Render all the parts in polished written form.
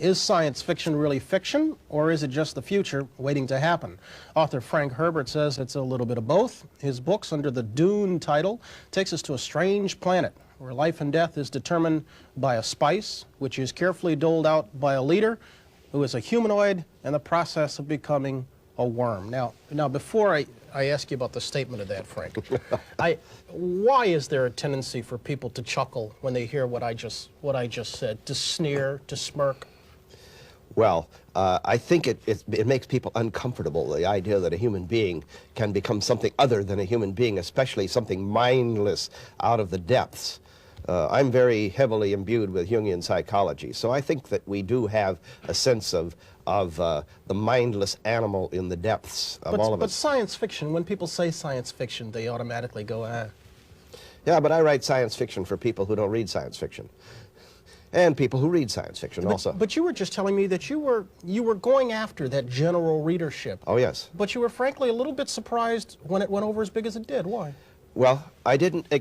Is science fiction really fiction, or is it just the future waiting to happen? Author Frank Herbert says it's a little bit of both. His books, under the Dune title, takes us to a strange planet where life and death is determined by a spice, which is carefully doled out by a leader who is a humanoid in the process of becoming a worm. Now before I ask you about the statement of that, Frank, why is there a tendency for people to chuckle when they hear what I just said, to sneer, to smirk? Well, I think it makes people uncomfortable, the idea that a human being can become something other than a human being, especially something mindless out of the depths. I'm very heavily imbued with Jungian psychology, so I think that we do have a sense of the mindless animal in the depths of all of us. But science fiction, when people say science fiction, they automatically go, ah. Yeah, but I write science fiction for people who don't read science fiction. And people who read science fiction also. But you were just telling me that you were going after that general readership. Oh, yes. But you were frankly a little bit surprised when it went over as big as it did. Why? Well, I didn't...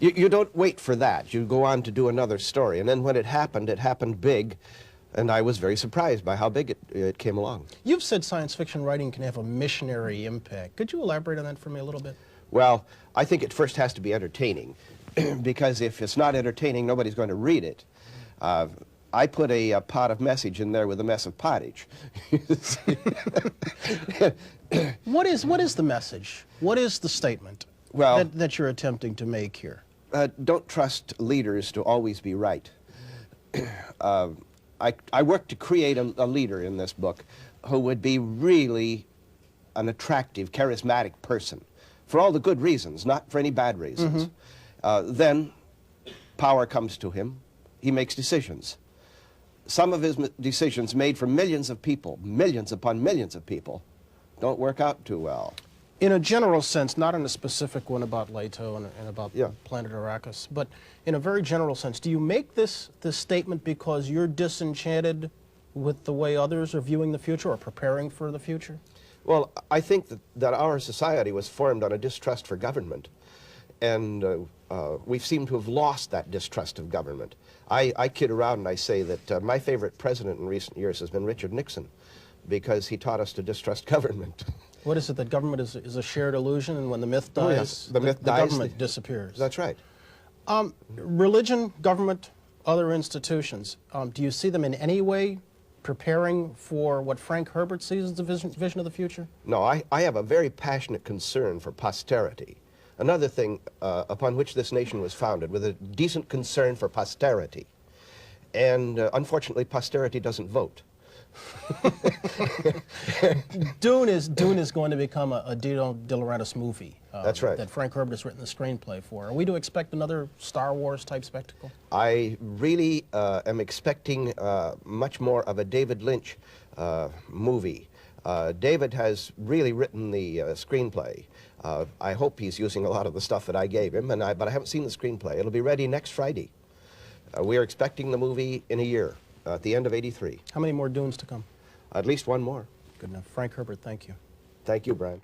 You don't wait for that. You go on to do another story. And then when it happened big, and I was very surprised by how big it came along. You've said science fiction writing can have a missionary impact. Could you elaborate on that for me a little bit? Well, I think it first has to be entertaining, because if it's not entertaining, nobody's going to read it. I put a pot of message in there with a mess of pottage. What is the message? What is the statement that you're attempting to make here? Don't trust leaders to always be right. I worked to create a leader in this book who would be really an attractive, charismatic person, for all the good reasons, not for any bad reasons. Then power comes to him. He makes decisions. Some of his decisions, made for millions of people, millions upon millions of people, don't work out too well. In a general sense, not in a specific one about Leto and about planet Arrakis, but in a very general sense, do you make this statement because you're disenchanted with the way others are viewing the future or preparing for the future? Well, I think that our society was formed on a distrust for government, and we seem to have lost that distrust of government. I kid around and I say that my favorite president in recent years has been Richard Nixon, because he taught us to distrust government. What is it, that government is a shared illusion, and when the myth dies, oh, yes. the government disappears? That's right. Religion, government, other institutions, do you see them in any way preparing for what Frank Herbert sees as the vision of the future? No, I have a very passionate concern for posterity. Another thing upon which this nation was founded, with a decent concern for posterity. And unfortunately, posterity doesn't vote. Dune is going to become a Dino De Laurentiis movie. That's right. That Frank Herbert has written the screenplay for. Are we to expect another Star Wars type spectacle? I really am expecting much more of a David Lynch movie. David has really written the screenplay. I hope he's using a lot of the stuff that I gave him, but I haven't seen the screenplay. It'll be ready next Friday. We are expecting the movie in a year, at the end of '83. How many more Dunes to come? At least one more. Good enough. Frank Herbert, thank you. Thank you, Brian.